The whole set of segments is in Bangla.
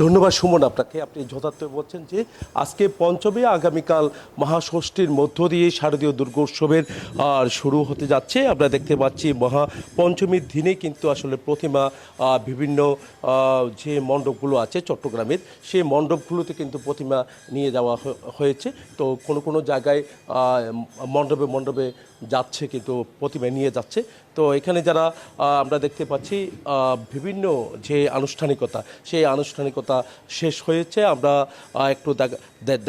ধন্যবাদ সুমন আপনাকে। আপনি যথার্থ বলছেন যে আজকে পঞ্চমী, আগামীকাল মহাষষ্ঠীর মধ্য দিয়ে শারদীয় দুর্গোৎসবের শুরু হতে যাচ্ছে। আমরা দেখতে পাচ্ছি পঞ্চমীর দিনে কিন্তু আসলে প্রতিমা বিভিন্ন যে মণ্ডপগুলো আছে চট্টগ্রামের, সেই মণ্ডপগুলোতে কিন্তু প্রতিমা নিয়ে যাওয়া হয়েছে। তো কোনো কোনো জায়গায় মণ্ডপে মণ্ডপে যাচ্ছে, কিন্তু প্রতিমা নিয়ে যাচ্ছে। তো এখানে যারা আমরা দেখতে পাচ্ছি বিভিন্ন যে আনুষ্ঠানিকতা, সেই আনুষ্ঠানিকতা শেষ হয়েছে। আমরা একটু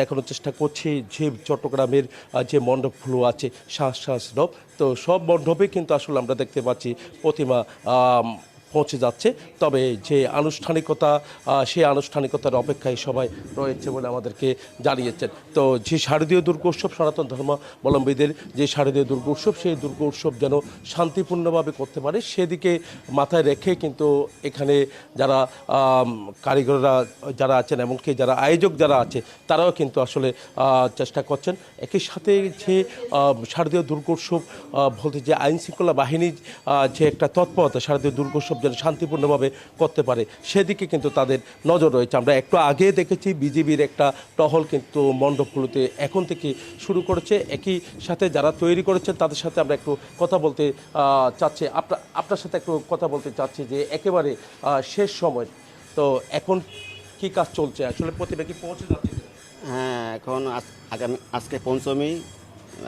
দেখানোর চেষ্টা করছি যে চট্টগ্রামের যে মণ্ডপগুলো আছে সব, তো সব মণ্ডপে কিন্তু আসলে আমরা দেখতে পাচ্ছি প্রতিমা পৌঁছে যাচ্ছে। তবে যে আনুষ্ঠানিকতা, সেই আনুষ্ঠানিকতার অপেক্ষায় সবাই রয়েছে বলে আমাদেরকে জানিয়েছেন। তো যে শারদীয় দুর্গোৎসব, সনাতন ধর্মাবলম্বীদের যে শারদীয় দুর্গোৎসব, সেই দুর্গোৎসব যেন শান্তিপূর্ণভাবে করতে পারে সেদিকে মাথায় রেখে কিন্তু এখানে যারা কারিগররা যারা আছেন, এমনকি যারা আয়োজক যারা আছে, তারাও কিন্তু আসলে চেষ্টা করছেন। একই সাথে যে শারদীয় দুর্গোৎসব বলতে যে আইনশৃঙ্খলা বাহিনীর যে একটা তৎপরতা, শারদীয় দুর্গোৎসব যেন শান্তিপূর্ণভাবে করতে পারে সেদিকে কিন্তু তাদের নজর রয়েছে। আমরা একটু আগে দেখেছি বিজিবির একটা টহল কিন্তু মণ্ডপগুলোতে এখন থেকে শুরু করেছে। একই সাথে যারা তৈরি করেছেন তাদের সাথে আমরা একটু কথা বলতে চাচ্ছি, আপনার সাথে একটু কথা বলতে চাচ্ছি যে একেবারে শেষ সময়, তো এখন কি কাজ চলছে, আসলে প্রতিভা কি পৌঁছে যাচ্ছে? হ্যাঁ, এখন আজকে পঞ্চমী,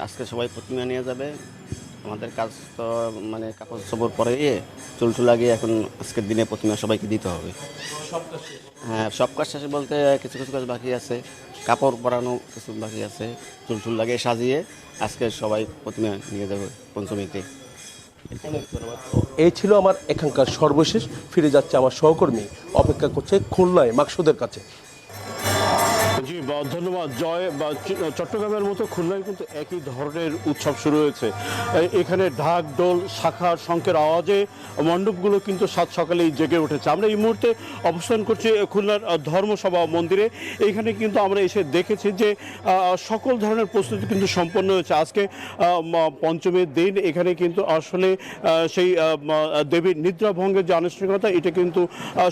আজকে সবাই প্রতিমা নিয়ে যাবে। আমাদের কাজ তো মানে কাপড় চোপড় পরে গিয়ে চুল টুল লাগিয়ে এখন আজকের দিনে প্রতিমা সবাইকে দিতে হবে। হ্যাঁ, সব কাজ শেষে বলতে কিছু কিছু কাজ বাকি আছে, কাপড় পরানো কিছু বাকি আছে, চুল টুল লাগিয়ে সাজিয়ে আজকে সবাই প্রতিমা নিয়ে যাবে পঞ্চমীতে। এই ছিল আমার এখানকার সর্বশেষ। ফিরে যাচ্ছে আমার সহকর্মী, অপেক্ষা করছে খুলনায় মাকসুদের কাছে। জি, ধন্যবাদ জয়। চট্টগ্রামের মতো খুলনায় কিন্তু একই ধরনের উৎসব শুরু হয়েছে। এখানে ঢাক ঢোল শাখার শঙ্খের আওয়াজে মণ্ডপগুলো কিন্তু সাত সকালেই জেগে উঠেছে। আমরা এই মুহূর্তে অবস্থান করছি খুলনার ধর্মসভা মন্দিরে। এইখানে কিন্তু আমরা এসে দেখেছি যে সকল ধরনের প্রস্তুতি কিন্তু সম্পন্ন হয়েছে। আজকে পঞ্চমীর দিন এখানে কিন্তু আসলে সেই দেবীর নিদ্রা ভঙ্গের যে আনুষ্ঠানিকতা, এটা কিন্তু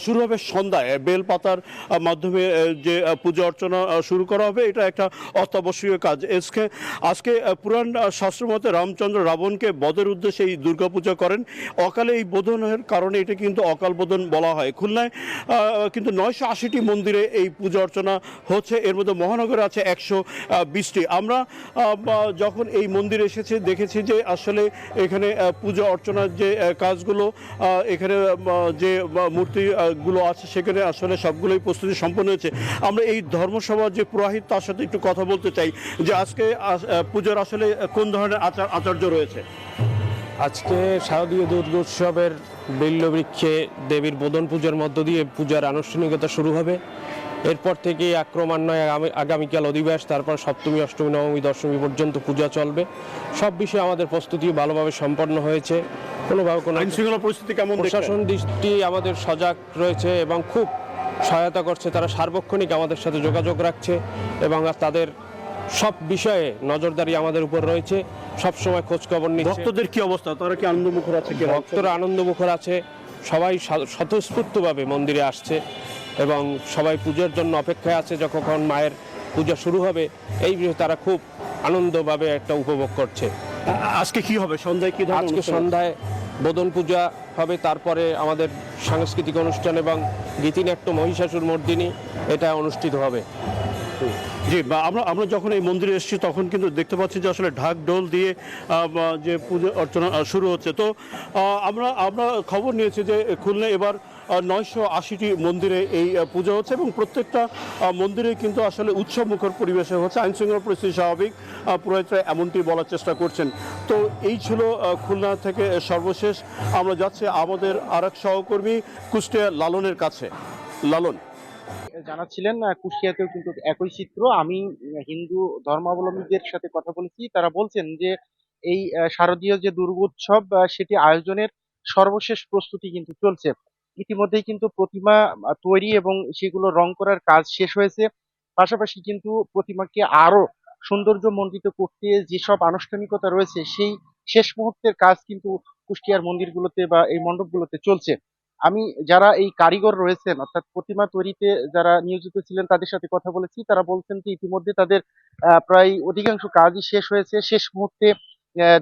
শুরু হবে সন্ধ্যায় বেলপাতার মাধ্যমে যে পুজো অর্চনা শুরু করা হবে। এটা একটা অত্যাবশ্যকীয় কাজ। আজকে পুরাণ শাস্ত্র মতে রামচন্দ্র রাবণকে বধের উদ্দেশ্যে এই দুর্গাপূজা করেন। অকালে এই বোধনের কারণে এটা কিন্তু অকাল বোধন বলা হয়। খুলনায় কিন্তু 980টি মন্দিরে এই পূজা অর্চনা হচ্ছে, এর মধ্যে মহানগরে আছে 120টি। আমরা যখন এই মন্দিরে এসেছি দেখেছি যে আসলে এখানে পূজা অর্চনার যে কাজগুলো, এখানে যে মূর্তিগুলো আছে সেখানে আসলে সবগুলোই প্রস্তুতি সম্পন্ন হয়েছে। আমরা এই ধর্মসভার যে পুরোহিত তার সাথে একটু কথা বলতে চাই যে আজকে পুজোর আসলে কোন ধরনের আচার্য রয়েছে। আজকে শারদীয় দুর্গোৎসবের বিল্লবৃক্ষে দেবীর বোধন পূজার মধ্য দিয়ে পূজার আনুষ্ঠানিকতা শুরু হবে। এরপর থেকে ক্রমান্বয়ে আগামীকাল অধিবাস, তারপর সপ্তমী, অষ্টমী, নবমী, দশমী পর্যন্ত পূজা চলবে। সব বিষয়ে আমাদের প্রস্তুতি ভালোভাবে সম্পন্ন হয়েছে। কোনোভাবে কোনো আইনশৃঙ্খলা পরিস্থিতি কেমন? প্রশাসন দৃষ্টি আমাদের সজাগ রয়েছে এবং খুব সহায়তা করছে। তারা সার্বক্ষণিক আমাদের সাথে যোগাযোগ রাখছে এবং তাদের সব বিষয়ে নজরদারি আমাদের উপর রয়েছে। সবসময় খোঁজখবর নিচ্ছে। ভক্তদের কি অবস্থা, তারা কি আনন্দমুখর আছে? ভক্তরা আনন্দমুখর আছে, সবাই স্বতঃস্ফূর্তভাবে মন্দিরে আসছে এবং সবাই পুজোর জন্য অপেক্ষায় আছে। যখন মায়ের পূজা শুরু হবে এই বিষয়ে তারা খুব আনন্দভাবে একটা উপভোগ করছে। আজকে কি হবে সন্ধ্যায়? কি আজকে সন্ধ্যায় বোধন পূজা হবে, তারপরে আমাদের সাংস্কৃতিক অনুষ্ঠান এবং গীতিনাট্য মহিষাসুর মর্দিনী এটা অনুষ্ঠিত হবে। জি, আমরা যখন এই মন্দিরে এসেছি তখন কিন্তু দেখতে পাচ্ছি যে আসলে ঢাক ঢোল দিয়ে যে পুজো অর্চনা শুরু হচ্ছে। তো আমরা খবর নিয়েছি যে খুলনায় এবার 980টি মন্দিরে এই পুজো হচ্ছে এবং প্রত্যেকটা মন্দিরে কিন্তু আসলে উৎসব মুখর পরিবেশে হচ্ছে। আইনশৃঙ্খলা পরিস্থিতি স্বাভাবিক, পুরোহিতরা এমনটি বলার চেষ্টা করছেন। তো এই ছিল খুলনা থেকে সর্বশেষ। আমরা যাচ্ছি আমাদের আরেক সহকর্মী কুষ্টিয়া লালনের কাছে। লালন জানাচ্ছিলেন কুষ্টিয়াতেও কিন্তু একই চিত্র। আমি হিন্দু ধর্মাবলম্বীদের সাথে কথা বলেছি, তারা বলছেন যে এই শারদীয় যে দুর্গোৎসব সেটি আয়োজনের সর্বশেষ প্রস্তুতি কিন্তু চলছে। ইতিমধ্যেই কিন্তু প্রতিমা তৈরি এবং সেগুলো রং করার কাজ শেষ হয়েছে। পাশাপাশি কিন্তু প্রতিমাকে আরো সৌন্দর্যমণ্ডিত করতে যেসব আনুষ্ঠানিকতা রয়েছে সেই শেষ মুহূর্তের কাজ কিন্তু কুষ্টিয়ার মন্দিরগুলোতে বা এই মণ্ডপগুলোতে চলছে। আমি যারা এই কারিগর রয়েছেন অর্থাৎ প্রতিমা তৈরিতে যারা নিয়োজিত ছিলেন তাদের সাথে কথা বলেছি, তারা বলছেন যে ইতিমধ্যে তাদের প্রায় অধিকাংশ কাজই শেষ হয়েছে। শেষ মুহূর্তে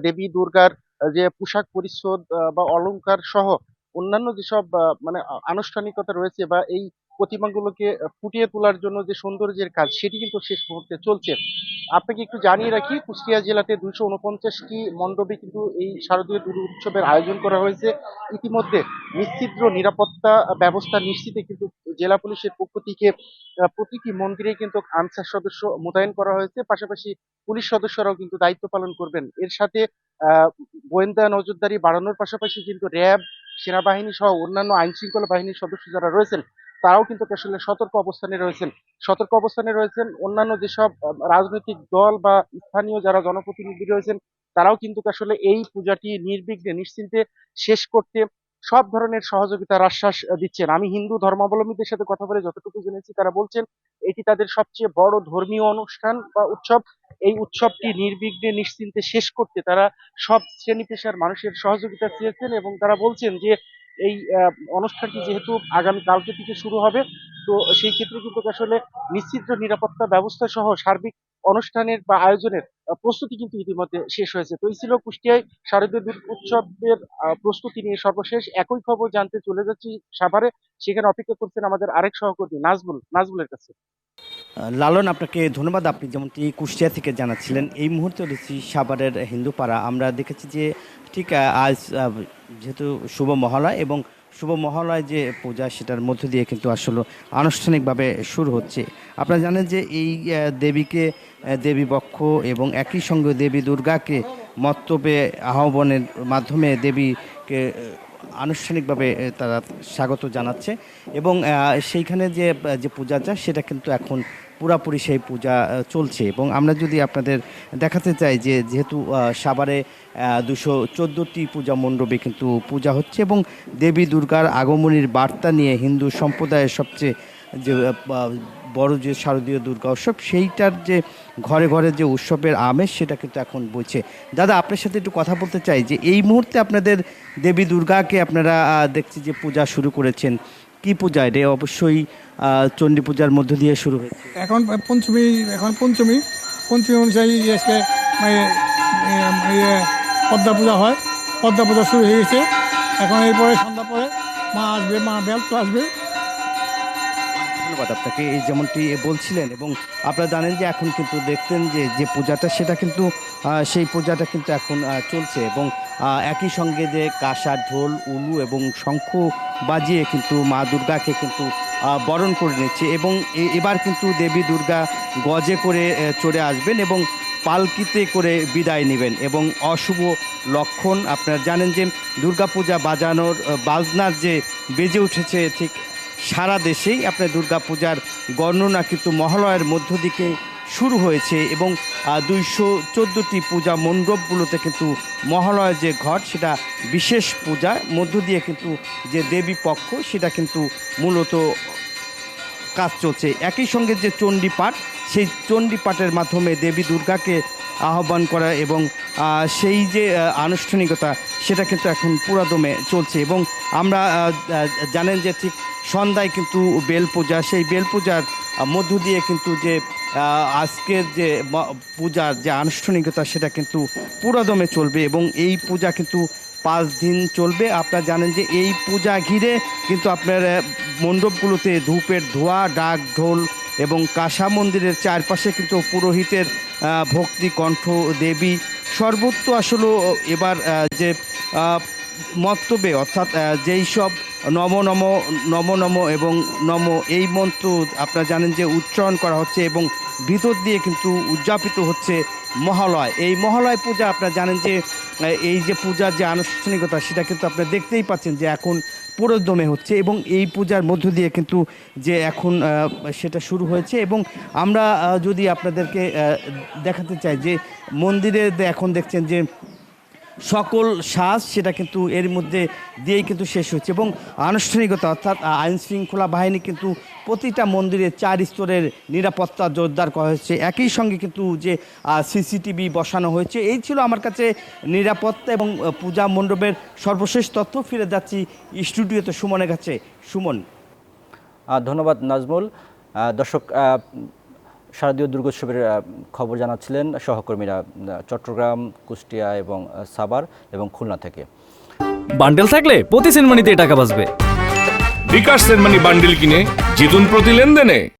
দেবী দুর্গার যে পোশাক পরিচ্ছদ বা অলংকার সহ অন্যান্য যেসব মানে আনুষ্ঠানিকতা রয়েছে বা এই প্রতিমাগুলোকে ফুটিয়ে তোলার জন্য যে সৌন্দর্যের কাজ সেটি কিন্তু শেষ মুহূর্তে চলছে। আপনাকে একটু জানিয়ে রাখি, কুষ্টিয়া জেলাতে 249টি মণ্ডপে কিন্তু এই শারদীয় দুর্গোৎসবের আয়োজন করা হয়েছে। ইতিমধ্যে নিশ্চিদ্র নিরাপত্তা ব্যবস্থা নিশ্চিতে কিন্তু জেলা পুলিশের পক্ষ থেকে প্রতিটি মন্দিরে কিন্তু আনসার সদস্য মোতায়েন করা হয়েছে। পাশাপাশি পুলিশ সদস্যরাও কিন্তু দায়িত্ব পালন করবেন। এর সাথে আহ গোয়েন্দা নজরদারি বাড়ানোর পাশাপাশি কিন্তু র্যাব, সেনাবাহিনী সহ অন্যান্য আইন শৃঙ্খলা বাহিনীর সদস্য যারা রয়েছেন তারাও কিন্তু আসলে সতর্ক অবস্থানে রয়েছেন। সতর্ক অবস্থানে রয়েছেন অন্যান্য যেসব রাজনৈতিক দল বা স্থানীয় যারা জনপ্রতিনিধি রয়েছেন তারাও কিন্তু আসলে এই পূজাটি নির্বিঘ্নে নিশ্চিন্তে শেষ করতে সব ধরনের সহযোগিতার আশ্বাস দিচ্ছেন। আমি হিন্দু ধর্মাবলম্বীদের সাথে কথা বলে যতটুকু জেনেছি তারা বলছেন এটি তাদের সবচেয়ে বড় ধর্মীয় অনুষ্ঠান বা উৎসব। এই উৎসবটি নির্বিঘ্নে নিশ্চিন্তে শেষ করতে তারা সব শ্রেণী পেশার মানুষের সহযোগিতা চেয়েছেন এবং তারা বলছেন যে এই অনুষ্ঠানটি যেহেতু আগামী কালকে থেকে শুরু হবে, তো সেই ক্ষেত্রে কিন্তু আসলে নিশ্চিত নিরাপত্তা ব্যবস্থা সহ সার্বিক অনুষ্ঠানের বা আয়োজনের প্রস্তুতি কিন্তু ইতিমধ্যে শেষ হয়েছে। তো এই ছিল কুষ্টিয়ায় শারদীয় উৎসবের প্রস্তুতি নিয়ে সর্বশেষ। একই খবর জানতে চলে যাচ্ছি সাভারে, সেখানে অপেক্ষা করছেন আমাদের আরেক সহকর্মী নাজবুলের কাছে। লালন, আপনাকে ধন্যবাদ। আপনি যেমনটি কুষ্টিয়া থেকে জানাচ্ছিলেন, এই মুহূর্তে রয়েছি সাভারের হিন্দুপাড়া। আমরা দেখেছি যে ঠিক আজ যেহেতু শুভ মহালয় এবং শুভ মহালয় যে পূজা সেটার মধ্য দিয়ে কিন্তু আসলে আনুষ্ঠানিকভাবে শুরু হচ্ছে। আপনারা জানেন যে এই দেবীকে দেবী পক্ষ এবং একই সঙ্গে দেবী দুর্গাকে মর্তবে আহ্বানের মাধ্যমে দেবীকে আনুষ্ঠানিকভাবে তারা স্বাগত জানাচ্ছে এবং সেইখানে যে যে পূজাটা সেটা কিন্তু এখন পুরাপুরি সেই পূজা চলছে। এবং আমরা যদি আপনাদের দেখাতে চাই যে যেহেতু সাভারে 214টি পূজা মণ্ডপে কিন্তু পূজা হচ্ছে এবং দেবী দুর্গার আগমনীর বার্তা নিয়ে হিন্দু সম্প্রদায়ের সবচেয়ে যে বড় যে শারদীয় দুর্গা উৎসব সেইটার যে ঘরে ঘরে যে উৎসবের আমেজ সেটা কিন্তু এখন বইছে। দাদা, আপনার সাথে একটু কথা বলতে চাই যে এই মুহূর্তে আপনাদের দেবী দুর্গাকে আপনারা দেখছি যে পূজা শুরু করেছেন। কি পূজা এটা? অবশ্যই চণ্ডী পূজার মধ্য দিয়ে শুরু হয়েছে। এখন পঞ্চমী অনুযায়ী আজকে পদ্মা পূজা হয়। পদ্মা পূজা শুরু হয়ে গেছে। এখন এরপরে সন্ধ্যা পরে মা আসবে, মা বেল তো আসবে। ধন্যবাদ আপনাকে। এই যেমনটি বলছিলেন এবং আপনারা জানেন যে এখন কিন্তু দেখতেন যে যে পূজাটা সেটা কিন্তু সেই পূজাটা কিন্তু এখন চলছে এবং একই সঙ্গে যে কাঁসা, ঢোল, উলু এবং শঙ্খ বাজিয়ে কিন্তু মা দুর্গাকে কিন্তু বরণ করে নিচ্ছে এবং এবার কিন্তু দেবী দুর্গা গজে করে চড়ে আসবেন এবং পালকিতে করে বিদায় নেবেন এবং অশুভ লক্ষণ। আপনারা জানেন যে দুর্গাপূজা বাজানোর বাজনার যে বেজে উঠেছে ঠিক সারা দেশেই আপনার দুর্গাপূজার গণনা কিন্তু মহালয়ের মধ্য দিকে শুরু হয়েছে এবং 214টি পূজা মণ্ডপগুলোতে কিন্তু মহালয়ের যে ঘট সেটা বিশেষ পূজার মধ্য দিয়ে কিন্তু যে দেবী পক্ষ সেটা কিন্তু মূলত কাজ চলছে। একই সঙ্গে যে চণ্ডী পাঠ, সেই চণ্ডী পাঠের মাধ্যমে দেবী দুর্গাকে আহ্বান করা এবং সেই যে আনুষ্ঠানিকতা সেটা কিন্তু এখন পুরাদমে চলছে এবং আমরা জানেন যে ঠিক সন্ধ্যায় কিন্তু বেল পূজা, সেই বেল পূজার মধ্য দিয়ে কিন্তু যে আজকের যে পূজার যে আনুষ্ঠানিকতা সেটা কিন্তু পুরাদমে চলবে এবং এই পূজা কিন্তু 5 দিন চলবে। আপনারা জানেন যে এই পূজা ঘিরে কিন্তু আপনার মণ্ডপগুলোতে ধূপের ধোঁয়া, ডাক, ঢোল এবং কাঁসা মন্দিরের চারপাশে কিন্তু পুরোহিতের ভক্তি কণ্ঠ, দেবী সর্বত্র আসলে এবার যে মন্তব্যে অর্থাৎ যেই সব নম নম নম নম এবং নম এই মন্ত্র আপনারা জানেন যে উচ্চারণ করা হচ্ছে এবং ভিতর দিয়ে কিন্তু উদযাপিত হচ্ছে মহালয়। এই মহালয় পূজা আপনারা জানেন যে এই যে পূজার যে আনুষ্ঠানিকতা সেটা কিন্তু আপনারা দেখতেই পাচ্ছেন যে এখন পুরোদমে হচ্ছে এবং এই পূজার মধ্য দিয়ে কিন্তু যে এখন সেটা শুরু হয়েছে এবং আমরা যদি আপনাদেরকে দেখাতে চাই যে মন্দিরে এখন দেখছেন যে সকল সাজ সেটা কিন্তু এর মধ্যে দিয়েই কিন্তু শেষ হচ্ছে এবং আনুষ্ঠানিকতা অর্থাৎ আইন শৃঙ্খলা বাহিনী কিন্তু প্রতিটা মন্দিরে 4 স্তরের নিরাপত্তা জোরদার করা হয়েছে। একই সঙ্গে কিন্তু যে সিসিটিভি বসানো হয়েছে। এই ছিল আমার কাছে নিরাপত্তা এবং পূজা মণ্ডপের সর্বশেষ তথ্য। ফিরে যাচ্ছি স্টুডিওতে সুমনের কাছে। সুমন। ধন্যবাদ নাজমুল। দর্শক, শারদীয় দুর্গোৎসবের খবর জানাচ্ছিলেন সহকর্মীরা চট্টগ্রাম, কুষ্টিয়া এবং সাভার এবং খুলনা থেকে। বান্ডেল থাকলে প্রতি সেনমানিতে টাকা বাঁচবে। বিকাশ সেনমানি বান্ডেল কিনে জিতুন প্রতি লেনদেনে।